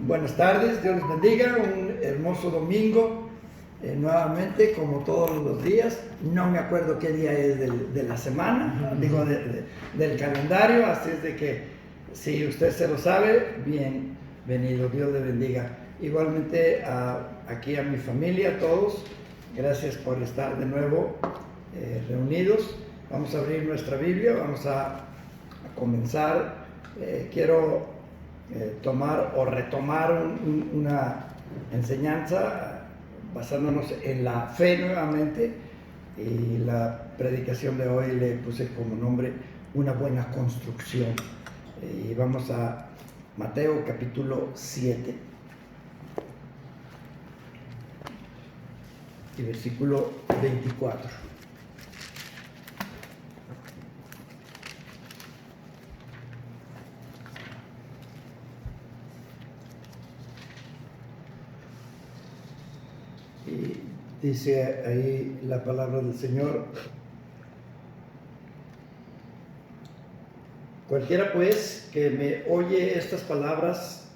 Buenas tardes, Dios les bendiga, un hermoso domingo, nuevamente como todos los días. No me acuerdo qué día es de la semana, del calendario, así es de que si usted se lo sabe, bienvenido, Dios le bendiga. Igualmente aquí a mi familia, a todos, gracias por estar de nuevo reunidos. Vamos a abrir nuestra Biblia, vamos a comenzar. Quiero tomar o retomar una enseñanza basándonos en la fe nuevamente, y la predicación de hoy le puse como nombre una buena construcción, y vamos a Mateo capítulo 7 y versículo 24. Y dice ahí la palabra del Señor: cualquiera pues que me oye estas palabras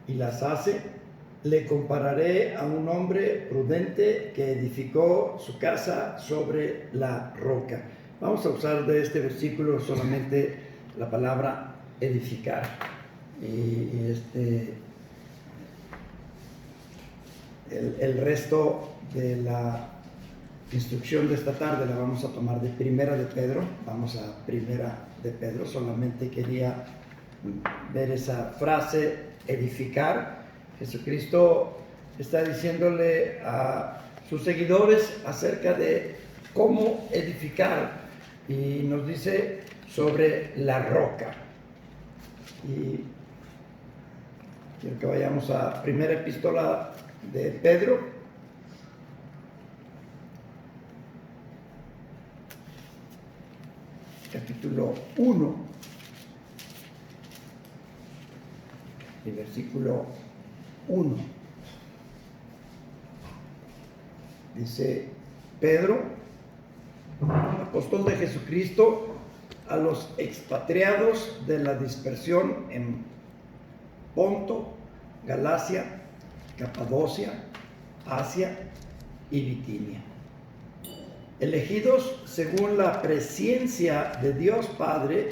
y las hace, le compararé a un hombre prudente que edificó su casa sobre la roca. Vamos a usar de este versículo solamente la palabra edificar. El resto de la instrucción de esta tarde la vamos a tomar de Primera de Pedro. Vamos a Primera de Pedro. Solamente quería ver esa frase, edificar. Jesucristo está diciéndole a sus seguidores acerca de cómo edificar, y nos dice sobre la roca. Y quiero que vayamos a Primera Epístola de Pedro, capítulo 1 y versículo 1. Dice Pedro, apóstol de Jesucristo, a los expatriados de la dispersión en Ponto, Galacia, Capadocia, Asia y Bitinia, elegidos según la presciencia de Dios Padre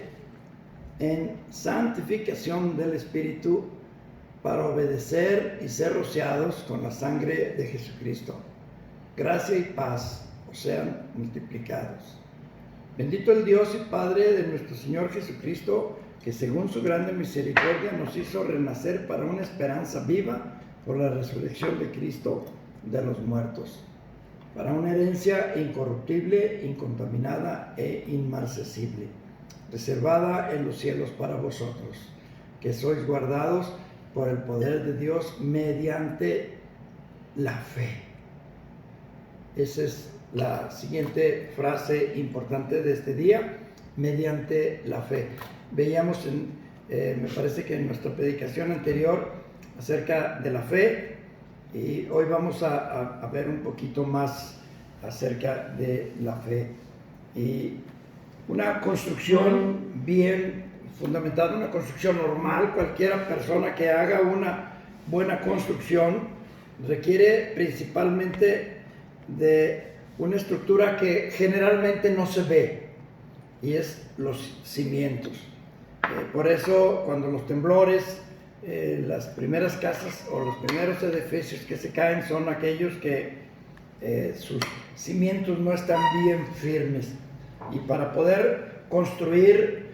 en santificación del Espíritu, para obedecer y ser rociados con la sangre de Jesucristo. Gracia y paz os sean multiplicados. Bendito el Dios y Padre de nuestro Señor Jesucristo, que según su grande misericordia nos hizo renacer para una esperanza viva por la resurrección de Cristo de los muertos, para una herencia incorruptible, incontaminada e inmarcesible, reservada en los cielos para vosotros, que sois guardados por el poder de Dios mediante la fe. Esa es la siguiente frase importante de este día: mediante la fe. Veíamos me parece que en nuestra predicación anterior acerca de la fe, y hoy vamos a ver un poquito más acerca de la fe. Y una construcción bien fundamentada, una construcción normal, cualquier persona que haga una buena construcción requiere principalmente de una estructura que generalmente no se ve, y es los cimientos. Por eso cuando los temblores, las primeras casas o los primeros edificios que se caen son aquellos que sus cimientos no están bien firmes. Y para poder construir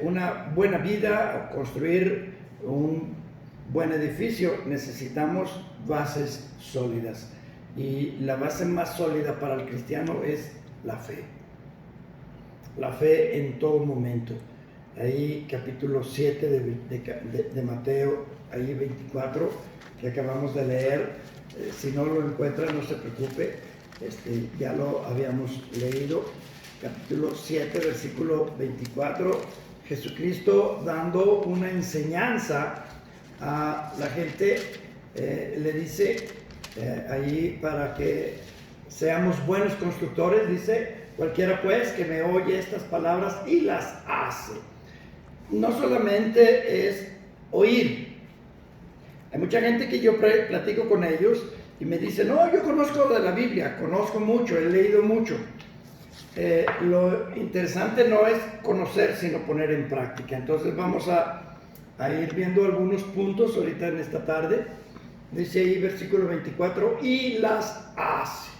una buena vida, construir un buen edificio, necesitamos bases sólidas. Y la base más sólida para el cristiano es la fe. La fe en todo momento. Ahí capítulo 7 de Mateo, ahí 24, que acabamos de leer. Si no lo encuentra, no se preocupe, ya lo habíamos leído. Capítulo 7, versículo 24, Jesucristo dando una enseñanza a la gente, le dice ahí para que seamos buenos constructores. Dice: cualquiera pues que me oye estas palabras y las hace. No solamente es oír, mucha gente que yo platico con ellos y me dice, no, yo conozco de la Biblia, conozco mucho, he leído mucho. Lo interesante no es conocer, sino poner en práctica. Entonces vamos a ir viendo algunos puntos ahorita en esta tarde. Dice ahí versículo 24, y las hace.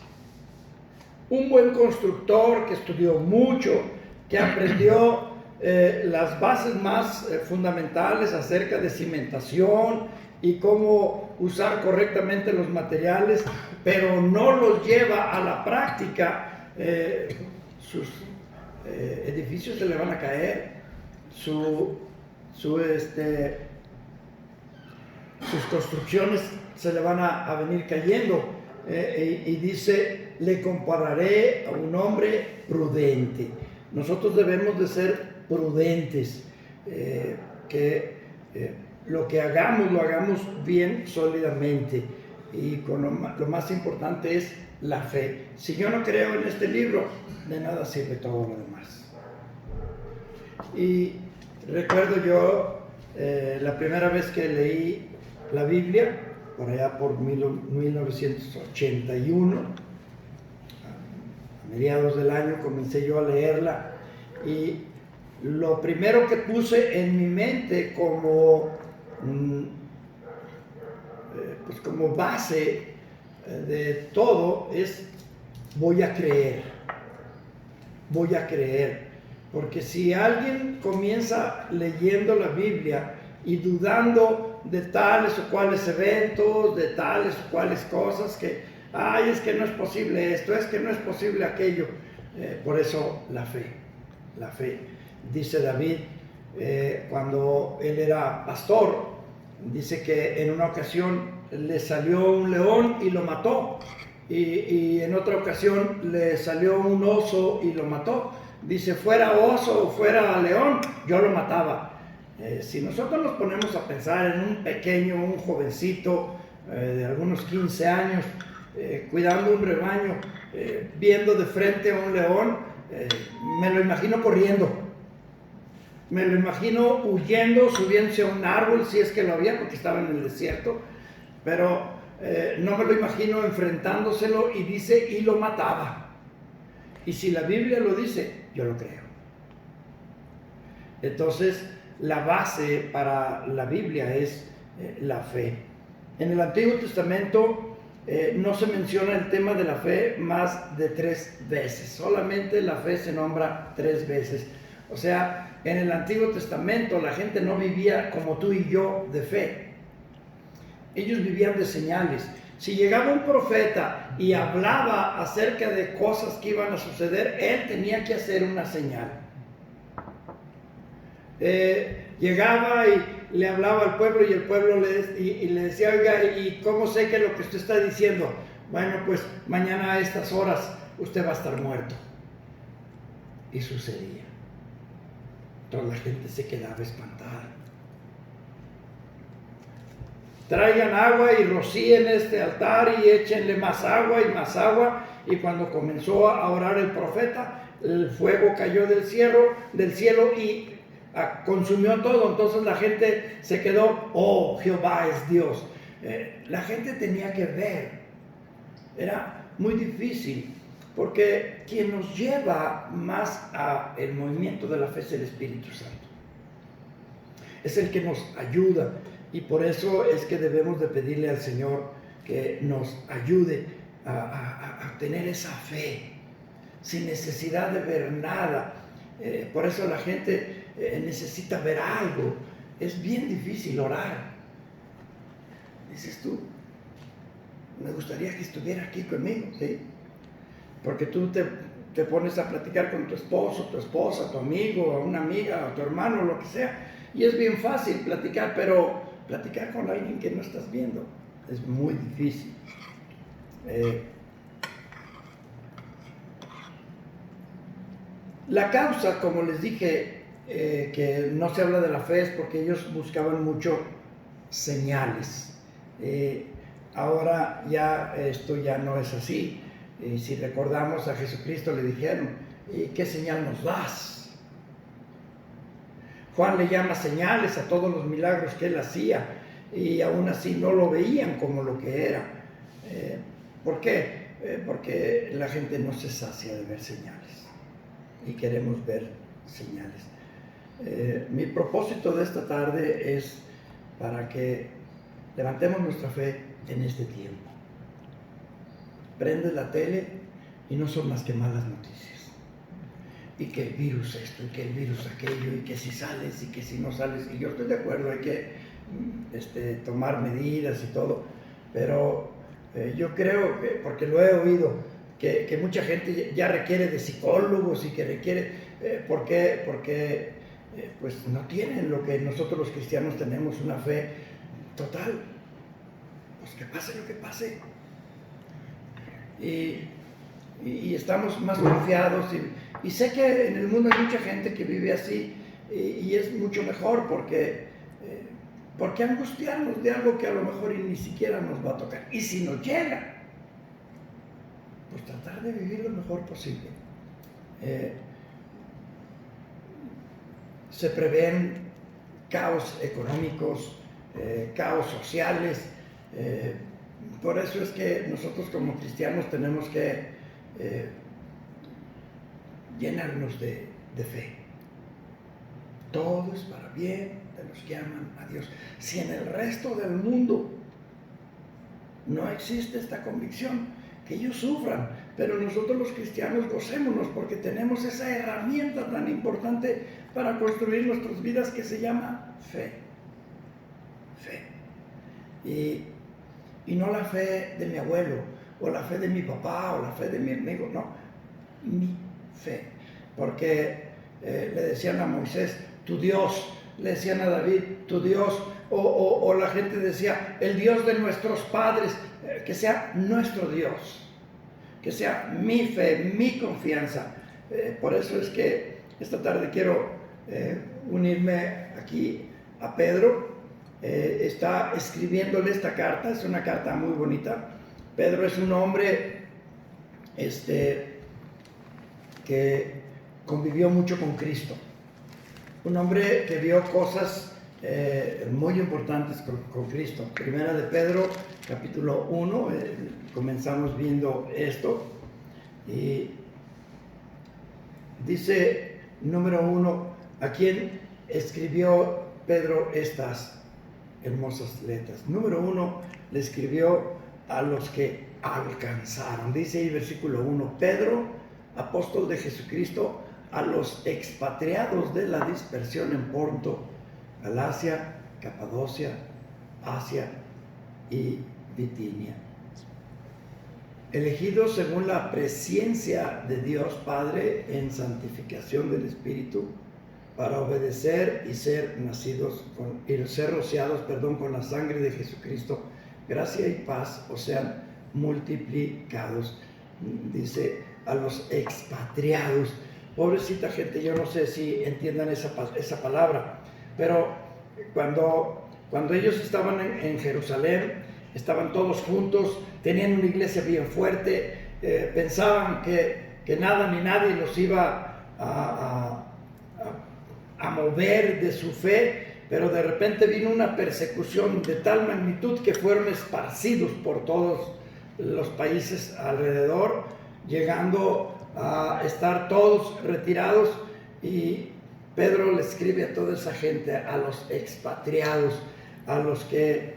Un buen constructor que estudió mucho, que aprendió las bases más fundamentales acerca de cimentación y cómo usar correctamente los materiales, pero no los lleva a la práctica, sus edificios se le van a caer, sus construcciones se le van a venir cayendo. Y dice, le compararé a un hombre prudente. Nosotros debemos de ser prudentes, lo que hagamos, lo hagamos bien sólidamente, y con lo más importante es la fe. Si yo no creo en este libro, de nada sirve todo lo demás. Y recuerdo yo la primera vez que leí la Biblia, por allá por 1981, a mediados del año comencé yo a leerla, y lo primero que puse en mi mente como base de todo es voy a creer, porque si alguien comienza leyendo la Biblia y dudando de tales o cuales eventos, de tales o cuales cosas, que, ay, es que no es posible esto, es que no es posible aquello, por eso la fe. Dice David, cuando él era pastor, dice que en una ocasión le salió un león y lo mató, y en otra ocasión le salió un oso y lo mató. Dice, fuera oso o fuera león, yo lo mataba. Si nosotros nos ponemos a pensar en un pequeño, un jovencito de algunos 15 años, cuidando un rebaño, viendo de frente a un león, me lo imagino corriendo, me lo imagino huyendo, subiéndose a un árbol, si es que lo había, porque estaba en el desierto, pero no me lo imagino enfrentándoselo, y dice, y lo mataba. Y si la Biblia lo dice, yo lo creo. Entonces, la base para la Biblia es la fe. En el Antiguo Testamento no se menciona el tema de la fe más de 3 veces. Solamente la fe se nombra 3 veces. O sea, en el Antiguo Testamento la gente no vivía como tú y yo de fe. Ellos vivían de señales. Si llegaba un profeta y hablaba acerca de cosas que iban a suceder, él tenía que hacer una señal. Llegaba y le hablaba al pueblo, y el pueblo le decía, oiga, ¿y cómo sé que lo que usted está diciendo? Bueno, pues mañana a estas horas usted va a estar muerto. Y sucedía. Toda la gente se quedaba espantada. Traigan agua y rocíen este altar y échenle más agua y más agua. Y cuando comenzó a orar el profeta, el fuego cayó del cielo y consumió todo. Entonces la gente se quedó, oh, Jehová es Dios. La gente tenía que ver. Era muy difícil, porque quien nos lleva más al movimiento de la fe es el Espíritu Santo. Es el que nos ayuda, y por eso es que debemos de pedirle al Señor que nos ayude a tener esa fe, sin necesidad de ver nada. Por eso la gente necesita ver algo. Es bien difícil orar. Dices tú, me gustaría que estuviera aquí conmigo, ¿sí? Porque tú te pones a platicar con tu esposo, tu esposa, tu amigo, a una amiga, a tu hermano, lo que sea, y es bien fácil platicar, pero platicar con alguien que no estás viendo es muy difícil. La causa, como les dije, que no se habla de la fe, es porque ellos buscaban mucho señales. Ahora ya esto ya no es así. Si recordamos, a Jesucristo le dijeron, ¿y qué señal nos das? Juan le llama señales a todos los milagros que él hacía, y aún así no lo veían como lo que era. ¿Por qué? Porque la gente no se sacia de ver señales y queremos ver señales. Mi propósito de esta tarde es para que levantemos nuestra fe en este tiempo. Prendes la tele y no son más que malas noticias. Y que el virus esto, y que el virus aquello, y que si sales, y que si no sales. Y yo estoy de acuerdo, hay que tomar medidas y todo. Pero yo creo, porque lo he oído, que mucha gente ya requiere de psicólogos y que requiere... ¿Por qué? Porque pues no tienen lo que nosotros los cristianos tenemos, una fe total. Pues que pase lo que pase. Y estamos más confiados y sé que en el mundo hay mucha gente que vive así y es mucho mejor porque angustiarnos de algo que a lo mejor ni siquiera nos va a tocar, y si nos llega, pues tratar de vivir lo mejor posible. Se prevén caos económicos, caos sociales. Por eso es que nosotros como cristianos tenemos que llenarnos de fe. Todo es para bien de los que aman a Dios. Si en el resto del mundo no existe esta convicción, que ellos sufran, pero nosotros los cristianos gocémonos porque tenemos esa herramienta tan importante para construir nuestras vidas que se llama fe. Fe. Y no la fe de mi abuelo, o la fe de mi papá, o la fe de mi amigo, no, mi fe. Porque le decían a Moisés, tu Dios, le decían a David, tu Dios, o la gente decía, el Dios de nuestros padres, que sea nuestro Dios, que sea mi fe, mi confianza. Por eso es que esta tarde quiero unirme aquí a Pedro. Está escribiéndole esta carta, es una carta muy bonita. Pedro es un hombre que convivió mucho con Cristo, un hombre que vio cosas muy importantes con Cristo. Primera de Pedro, capítulo 1, comenzamos viendo esto, y dice, número 1, ¿a quién escribió Pedro estas hermosas letras? Número 1, le escribió a los que alcanzaron. Dice ahí versículo 1, Pedro, apóstol de Jesucristo, a los expatriados de la dispersión en Ponto, Galacia, Capadocia, Asia y Bitinia, elegidos según la presciencia de Dios Padre en santificación del Espíritu, para obedecer y ser rociados con la sangre de Jesucristo, gracia y paz os sean multiplicados. Dice a los expatriados. Pobrecita gente, yo no sé si entiendan esa palabra, pero cuando ellos estaban en Jerusalén, estaban todos juntos, tenían una iglesia bien fuerte, pensaban que nada ni nadie los iba a mover de su fe, pero de repente vino una persecución de tal magnitud que fueron esparcidos por todos los países alrededor, llegando a estar todos retirados. Y Pedro le escribe a toda esa gente, a los expatriados, a los que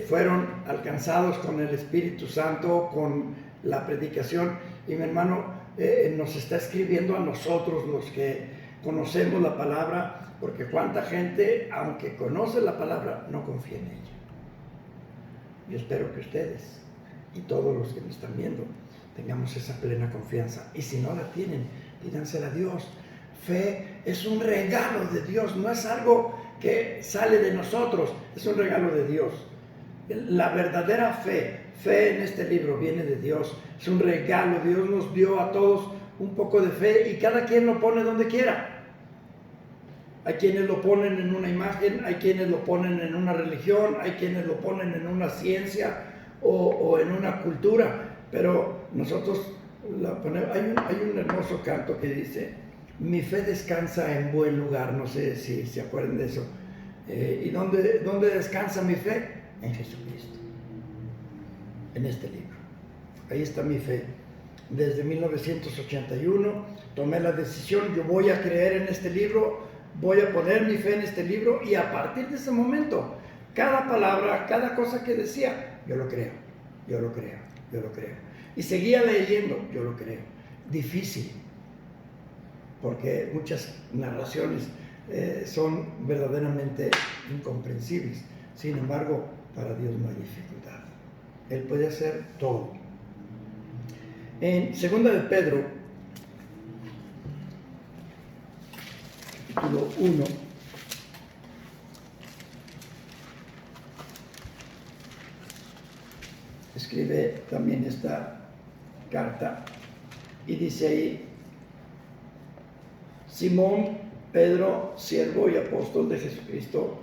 fueron alcanzados con el Espíritu Santo, con la predicación. Y mi hermano nos está escribiendo a nosotros, los que conocemos la palabra, porque cuánta gente, aunque conoce la palabra, no confía en ella. Yo espero que ustedes y todos los que me están viendo tengamos esa plena confianza, y si no la tienen, pídansela a Dios. Fe es un regalo de Dios, no es algo que sale de nosotros, es un regalo de Dios. La verdadera fe en este libro viene de Dios, es un regalo. Dios nos dio a todos un poco de fe y cada quien lo pone donde quiera. Hay quienes lo ponen en una imagen, hay quienes lo ponen en una religión, hay quienes lo ponen en una ciencia o en una cultura, pero nosotros la ponemos. Hay un hermoso canto que dice, mi fe descansa en buen lugar, no sé si se acuerdan de eso. ¿Y dónde descansa mi fe? En Jesucristo, en este libro. Ahí está mi fe. Desde 1981 tomé la decisión, yo voy a creer en este libro, voy a poner mi fe en este libro, y a partir de ese momento, cada palabra, cada cosa que decía, yo lo creo, yo lo creo, yo lo creo. Y seguía leyendo, yo lo creo. Difícil, porque muchas narraciones son verdaderamente incomprensibles. Sin embargo, para Dios no hay dificultad. Él puede hacer todo. En 2 de Pedro, capítulo 1, escribe también esta carta y dice ahí: Simón, Pedro, siervo y apóstol de Jesucristo,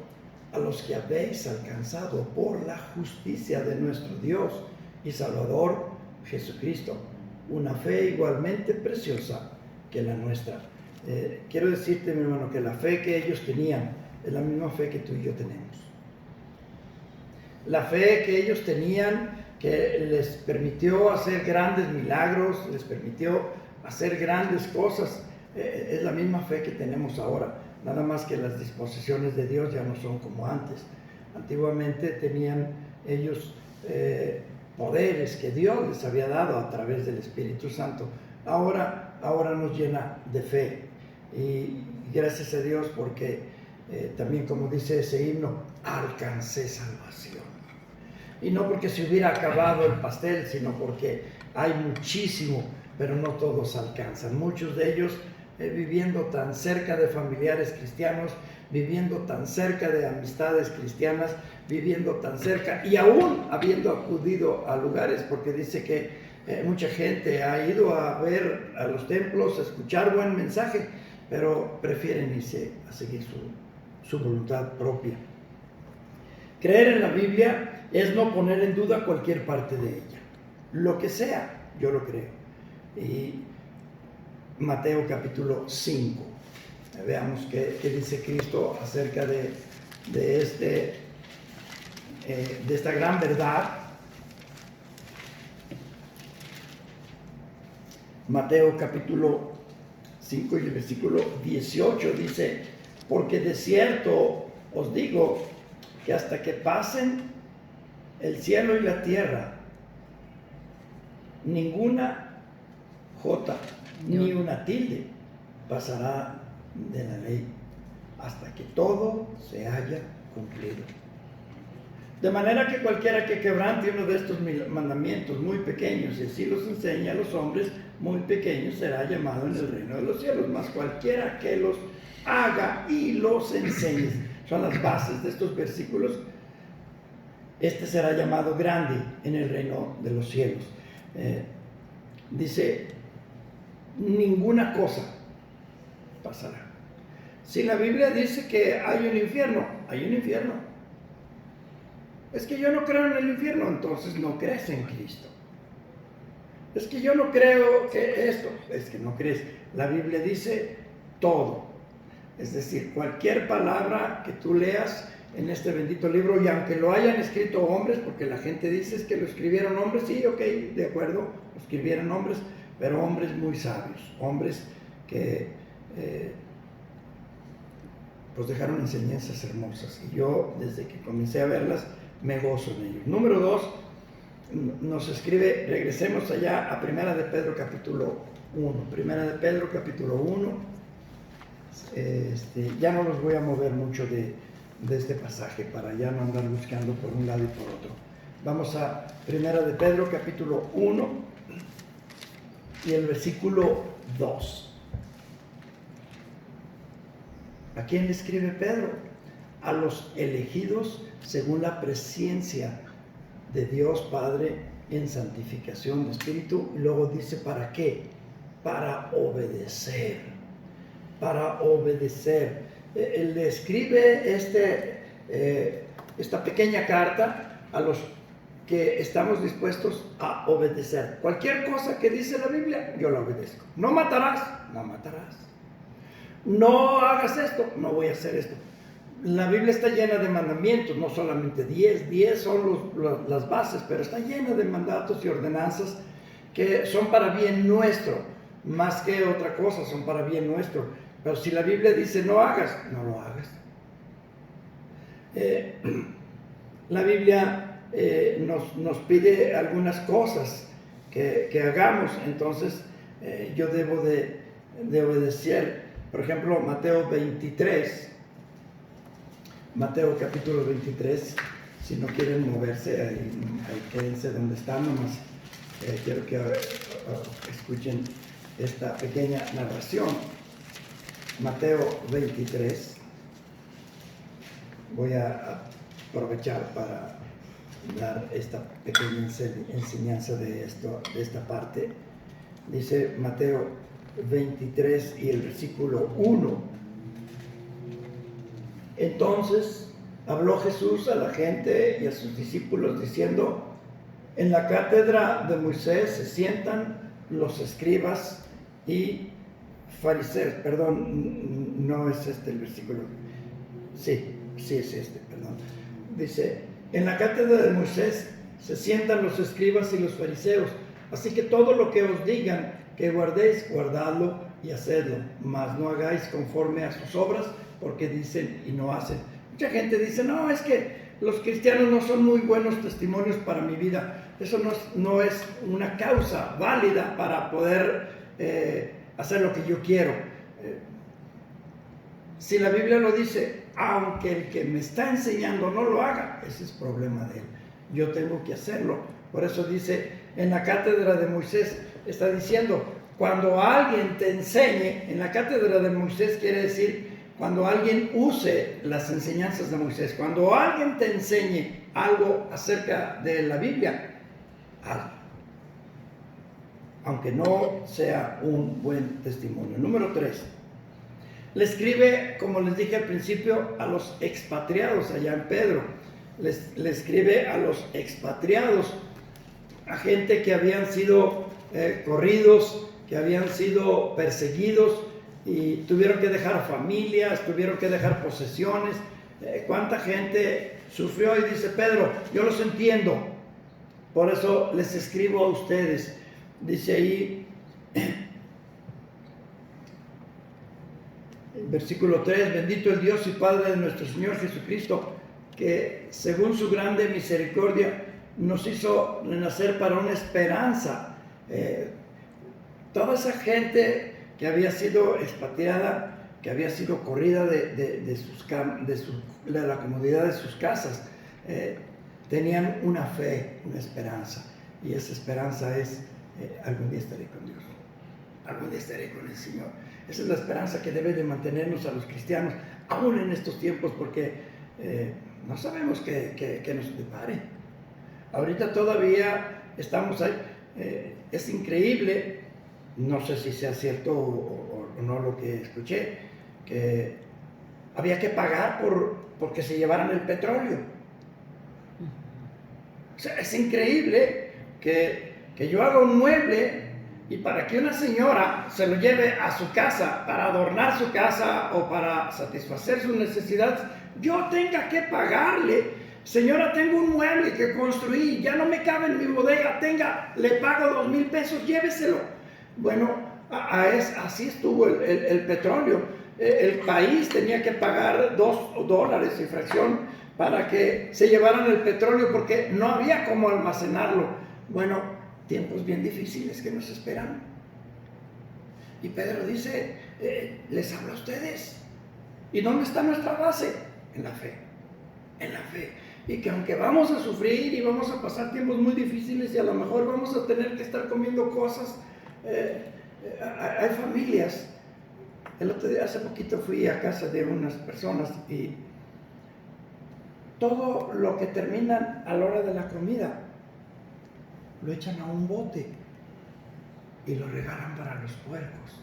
a los que habéis alcanzado por la justicia de nuestro Dios y Salvador Jesucristo, una fe igualmente preciosa que la nuestra. Quiero decirte, mi hermano, que la fe que ellos tenían es la misma fe que tú y yo tenemos. La fe que ellos tenían, que les permitió hacer grandes milagros, les permitió hacer grandes cosas, es la misma fe que tenemos ahora, nada más que las disposiciones de Dios ya no son como antes. Antiguamente tenían ellos poderes que Dios les había dado a través del Espíritu Santo. Ahora nos llena de fe, y gracias a Dios, porque también, como dice ese himno, alcancé salvación. Y no porque se hubiera acabado el pastel, sino porque hay muchísimo, pero no todos alcanzan. Muchos de ellos viviendo tan cerca de familiares cristianos, viviendo tan cerca de amistades cristianas, viviendo tan cerca y aún habiendo acudido a lugares, porque dice que mucha gente ha ido a ver a los templos, a escuchar buen mensaje, pero prefieren irse a seguir su voluntad propia. Creer en la Biblia es no poner en duda cualquier parte de ella. Lo que sea, yo lo creo. Y Mateo capítulo 5. Veamos qué dice Cristo acerca de esta gran verdad. Mateo capítulo 5 y el versículo 18 dice: porque de cierto os digo que hasta que pasen el cielo y la tierra, ninguna jota ni una tilde pasará de la ley, hasta que todo se haya cumplido. De manera que cualquiera que quebrante uno de estos mandamientos muy pequeños, y así los enseña a los hombres muy pequeños, será llamado en el reino de los cielos. Mas cualquiera que los haga y los enseñe, son las bases de estos versículos, este será llamado grande en el reino de los cielos. Dice, ninguna cosa pasará. Si la Biblia dice que hay un infierno, hay un infierno. Es que yo no creo en el infierno, entonces no crees en Cristo. Es que yo no creo que esto, es que no crees. La Biblia dice todo. Es decir, cualquier palabra que tú leas en este bendito libro, y aunque lo hayan escrito hombres, porque la gente dice que lo escribieron hombres, sí, ok, de acuerdo, lo escribieron hombres, pero hombres muy sabios, hombres que pues dejaron enseñanzas hermosas, y yo desde que comencé a verlas me gozo en ellos. Número 2, nos escribe, regresemos allá a Primera de Pedro capítulo 1, Primera de Pedro capítulo 1, ya no los voy a mover mucho de este pasaje para ya no andar buscando por un lado y por otro. Vamos a Primera de Pedro capítulo 1 y el versículo 2. ¿A quién le escribe Pedro? A los elegidos según la presciencia de Dios Padre en santificación de espíritu. Y luego dice, ¿para qué? Para obedecer. Para obedecer. Él le escribe esta pequeña carta a los que estamos dispuestos a obedecer. Cualquier cosa que dice la Biblia, yo la obedezco. No matarás, no matarás. No hagas esto, no voy a hacer esto. La Biblia está llena de mandamientos, no solamente 10, 10 son las bases, pero está llena de mandatos y ordenanzas que son para bien nuestro, más que otra cosa, son para bien nuestro. Pero si la Biblia dice no hagas, no lo hagas. La Biblia nos pide algunas cosas que hagamos, entonces yo debo de obedecer. Por ejemplo, Mateo 23, Mateo capítulo 23, si no quieren moverse, ahí quédense donde están nomás. Quiero que escuchen esta pequeña narración. Mateo 23. Voy a aprovechar para dar esta pequeña enseñanza de esta parte. Dice Mateo 23 y el versículo 1. Entonces habló Jesús a la gente y a sus discípulos diciendo: en la cátedra de Moisés se sientan los escribas y fariseos. Perdón, no es este el versículo. Sí es este, perdón. Dice: en la cátedra de Moisés se sientan los escribas y los fariseos. Así que todo lo que os digan que guardéis, guardadlo y hacedlo, mas no hagáis conforme a sus obras, porque dicen y no hacen. Mucha gente dice: no, es que los cristianos no son muy buenos testimonios para mi vida. Eso no es una causa válida para poder hacer lo que yo quiero. Si la Biblia lo dice, aunque el que me está enseñando no lo haga, ese es problema de él. Yo tengo que hacerlo. Por eso dice, en la cátedra de Moisés, está diciendo, cuando alguien te enseñe, en la cátedra de Moisés quiere decir, cuando alguien use las enseñanzas de Moisés, cuando alguien te enseñe algo acerca de la Biblia, hazlo. Aunque no sea un buen testimonio. Número 3. Le escribe, como les dije al principio, a los expatriados allá en Pedro. Le escribe a los expatriados, a gente que habían sido corridos, que habían sido perseguidos y tuvieron que dejar familias, tuvieron que dejar posesiones. ¿Cuánta gente sufrió? Y dice Pedro, yo los entiendo, por eso les escribo a ustedes. Dice ahí, versículo 3, bendito el Dios y Padre de nuestro Señor Jesucristo, que según su grande misericordia nos hizo renacer para una esperanza. Toda esa gente que había sido expatriada, que había sido corrida de la comodidad de sus casas, tenían una fe, una esperanza, y esa esperanza es, algún día estaré con Dios, algún día estaré con el Señor. Esa es la esperanza que debe de mantenernos a los cristianos, aún en estos tiempos, porque no sabemos qué nos depare. Ahorita todavía estamos ahí. Es increíble, no sé si sea cierto o no lo que escuché, que había que pagar porque se llevaran el petróleo. O sea, es increíble que yo haga un mueble y para que una señora se lo lleve a su casa para adornar su casa o para satisfacer sus necesidades, yo tenga que pagarle. Señora, tengo un mueble que construí, ya no me cabe en mi bodega, le pago 2,000 pesos, lléveselo. Bueno, así estuvo el petróleo. El país tenía que pagar $2 y fracción para que se llevaran el petróleo porque no había cómo almacenarlo. Bueno, tiempos bien difíciles que nos esperan. Y Pedro dice, les hablo a ustedes. ¿Y dónde está nuestra base? En la fe. En la fe. Y que aunque vamos a sufrir y vamos a pasar tiempos muy difíciles y a lo mejor vamos a tener que estar comiendo cosas, hay familias. El otro día, hace poquito fui a casa de unas personas y todo lo que terminan a la hora de la comida lo echan a un bote y lo regalan para los puercos.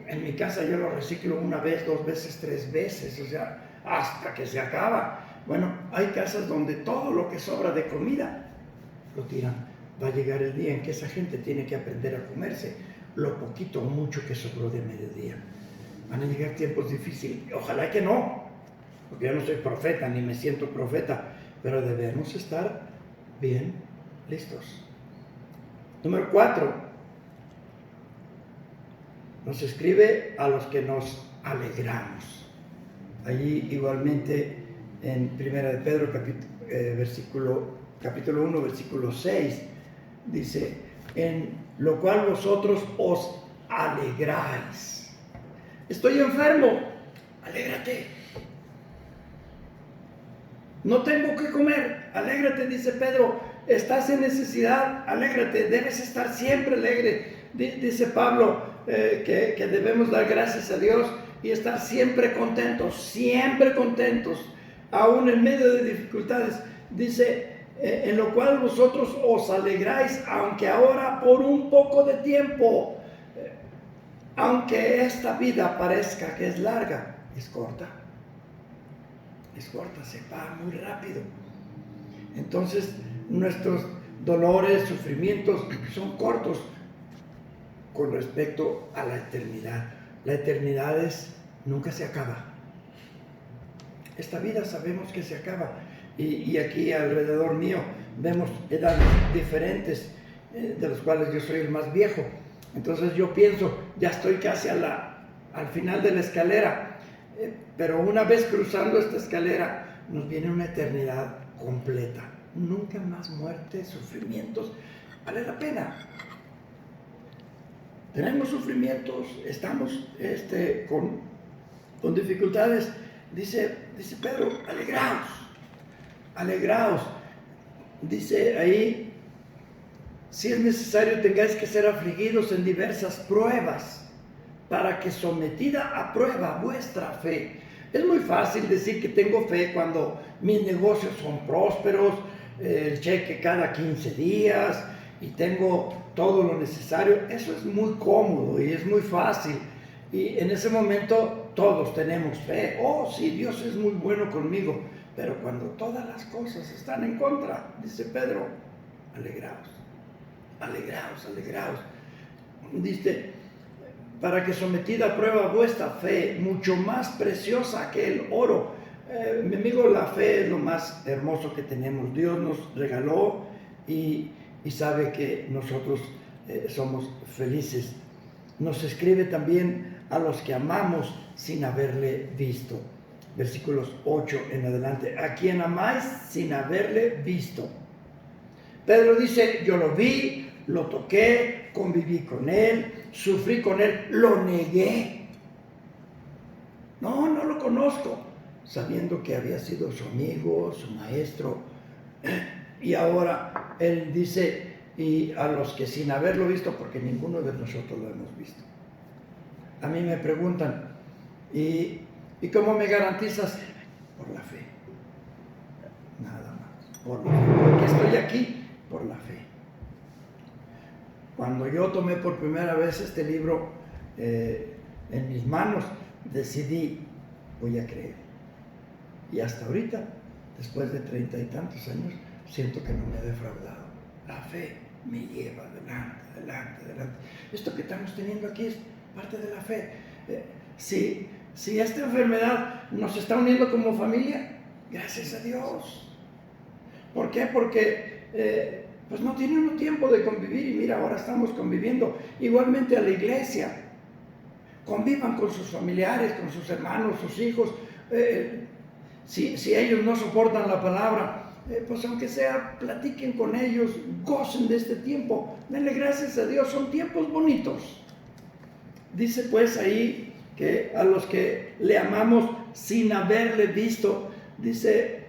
En mi casa yo lo reciclo 1 vez, 2 veces, 3 veces, o sea, hasta que se acaba. Bueno, hay casas donde todo lo que sobra de comida lo tiran. Va a llegar el día en que esa gente tiene que aprender a comerse lo poquito o mucho que sobró de mediodía. Van a llegar tiempos difíciles. Ojalá que no, porque yo no soy profeta, ni me siento profeta, pero debemos estar bien listos. Número 4. Nos escribe a los que nos alegramos. Allí igualmente en 1 de Pedro capítulo 1, versículo 6, dice, en lo cual vosotros os alegráis. Estoy enfermo, alégrate. No tengo que comer, alégrate, dice Pedro. Estás en necesidad, alégrate. Debes estar siempre alegre. Dice Pablo que debemos dar gracias a Dios y estar siempre contentos, aún en medio de dificultades. Dice, en lo cual vosotros os alegráis, aunque ahora por un poco de tiempo, aunque esta vida parezca que es larga, es corta, se va muy rápido. Entonces nuestros dolores, sufrimientos son cortos con respecto a la eternidad. La eternidad nunca se acaba. Esta vida sabemos que se acaba. Y aquí alrededor mío vemos edades diferentes, de los cuales yo soy el más viejo. Entonces yo pienso, ya estoy casi al final de la escalera, pero una vez cruzando esta escalera nos viene una eternidad completa. Nunca más muerte, sufrimientos. Vale la pena. Tenemos sufrimientos, estamos con dificultades. Dice Pedro, alegraos. Dice ahí, si es necesario tengáis que ser afligidos en diversas pruebas, para que sometida a prueba vuestra fe. Es muy fácil decir que tengo fe cuando mis negocios son prósperos, el cheque cada 15 días y tengo todo lo necesario. Eso es muy cómodo y es muy fácil. Y en ese momento todos tenemos fe. Oh, sí, Dios es muy bueno conmigo. Pero cuando todas las cosas están en contra, dice Pedro, alegraos. Dice, para que sometida a prueba vuestra fe, mucho más preciosa que el oro. Mi amigo, la fe es lo más hermoso que tenemos. Dios nos regaló y sabe que nosotros somos felices. Nos escribe también a los que amamos sin haberle visto. Versículos 8 en adelante. A quien amáis sin haberle visto. Pedro dice, yo lo vi, lo toqué, conviví con él, sufrí con él, lo negué. No lo conozco, sabiendo que había sido su amigo, su maestro. Y ahora él dice, y a los que sin haberlo visto, porque ninguno de nosotros lo hemos visto. A mí me preguntan, ¿y cómo me garantizas? Por la fe. Nada más, por la fe. Porque estoy aquí por la fe. Cuando yo tomé por primera vez este libro en mis manos, decidí, voy a creer. Y hasta ahorita, después de 30 y tantos años, siento que no me he defraudado. La fe me lleva adelante. Esto que estamos teniendo aquí es parte de la fe. Si esta enfermedad nos está uniendo como familia, gracias a Dios. ¿Por qué? Porque pues no tiene uno tiempo de convivir y mira, ahora estamos conviviendo. Igualmente a la iglesia. Convivan con sus familiares, con sus hermanos, sus hijos. Si ellos no soportan la palabra, pues aunque sea, platiquen con ellos, gocen de este tiempo. Denle gracias a Dios, son tiempos bonitos. Dice pues ahí que a los que le amamos sin haberle visto, dice,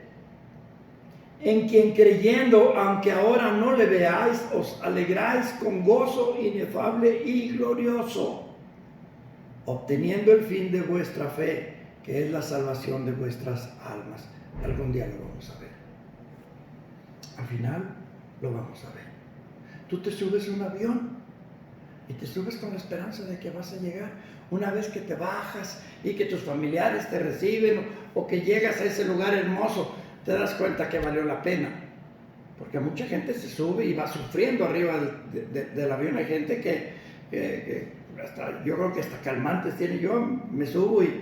en quien creyendo, aunque ahora no le veáis, os alegráis con gozo inefable y glorioso, obteniendo el fin de vuestra fe, que es la salvación de vuestras almas. Algún día lo vamos a ver. Al final lo vamos a ver. Tú te subes a un avión y te subes con la esperanza de que vas a llegar. Una vez que te bajas y que tus familiares te reciben o que llegas a ese lugar hermoso, te das cuenta que valió la pena. Porque mucha gente se sube y va sufriendo arriba del avión. Hay gente que yo creo que hasta calmantes tiene. Yo me subo y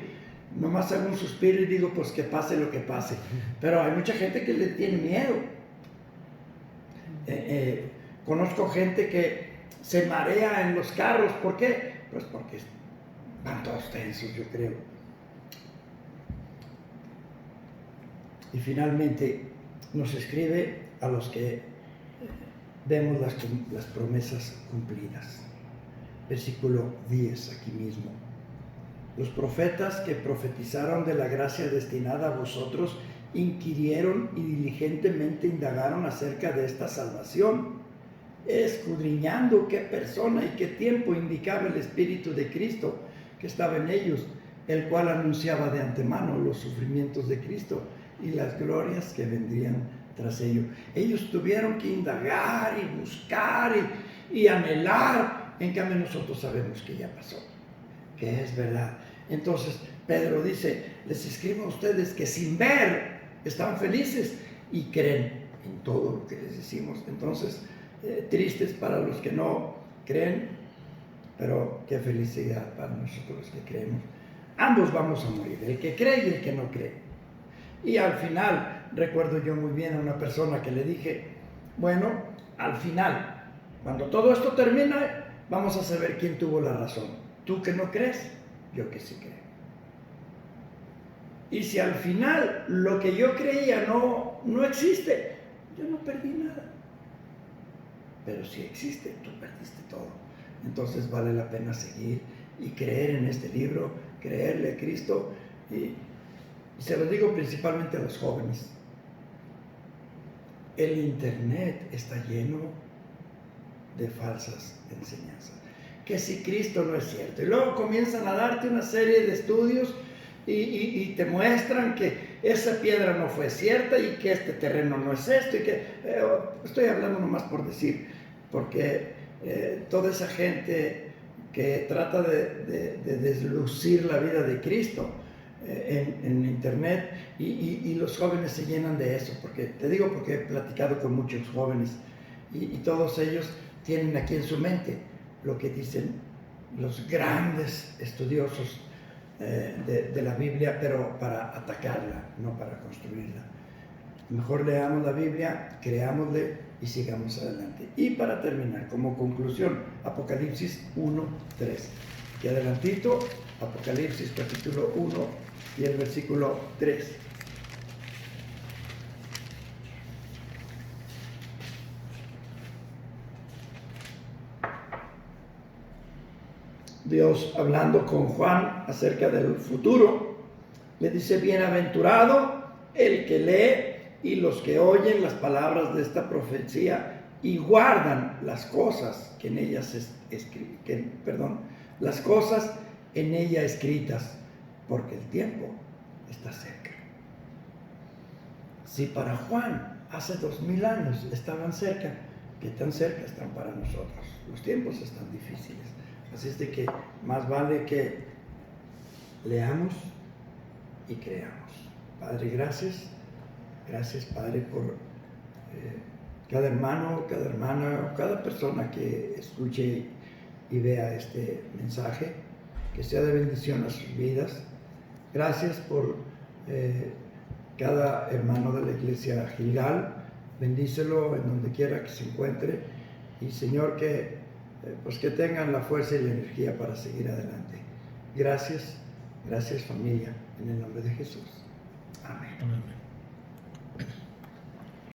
nomás hago un suspiro y digo, pues que pase lo que pase. Pero hay mucha gente que le tiene miedo. Conozco gente que se marea en los carros. ¿Por qué? Pues porque van todos tensos, yo creo. Y finalmente nos escribe a los que vemos las promesas cumplidas. Versículo 10 aquí mismo. Los profetas que profetizaron de la gracia destinada a vosotros inquirieron y diligentemente indagaron acerca de esta salvación, escudriñando qué persona y qué tiempo indicaba el Espíritu de Cristo que estaba en ellos, el cual anunciaba de antemano los sufrimientos de Cristo y las glorias que vendrían tras ello. Ellos tuvieron que indagar y buscar y anhelar. En cambio nosotros sabemos que ya pasó, que es verdad. Entonces Pedro dice, les escribo a ustedes que sin ver están felices y creen en todo lo que les decimos. Entonces, tristes para los que no creen, pero qué felicidad para nosotros los que creemos. Ambos vamos a morir, el que cree y el que no cree. Y al final, recuerdo yo muy bien a una persona que le dije, bueno, al final, cuando todo esto termina, vamos a saber quién tuvo la razón. Tú que no crees, yo que sí creo. Y si al final lo que yo creía no existe, yo no perdí nada. Pero si existe, tú perdiste todo. Entonces vale la pena seguir y creer en este libro, creerle a Cristo. Y se lo digo principalmente a los jóvenes. El internet está lleno de falsas enseñanzas. Que si Cristo no es cierto. Y luego comienzan a darte una serie de estudios y te muestran que esa piedra no fue cierta y que este terreno no es esto. Y que, estoy hablando nomás por decir, porque toda esa gente que trata de deslucir la vida de Cristo en internet y los jóvenes se llenan de eso, porque te digo porque he platicado con muchos jóvenes y todos ellos tienen aquí en su mente lo que dicen los grandes estudiosos de la Biblia, pero para atacarla, no para construirla. Mejor leamos la Biblia, creámosle y sigamos adelante. Y para terminar, como conclusión, Apocalipsis 1:3. Y adelantito, Apocalipsis capítulo 1 y el versículo 3. Dios hablando con Juan acerca del futuro, le dice, bienaventurado el que lee y los que oyen las palabras de esta profecía y guardan las cosas que en ellas las cosas en ella escritas, porque el tiempo está cerca. Si para Juan hace 2000 años estaban cerca, ¿qué tan cerca están para nosotros? Los tiempos están difíciles. Así es de que más vale que leamos y creamos. Padre, gracias. Gracias, Padre, por cada hermano, cada hermana, cada persona que escuche y vea este mensaje, que sea de bendición a sus vidas. Gracias por cada hermano de la iglesia Gilgal. Bendícelo en donde quiera que se encuentre. Y Señor, que tengan la fuerza y la energía para seguir adelante. Gracias, gracias familia, en el nombre de Jesús. Amén. Amén.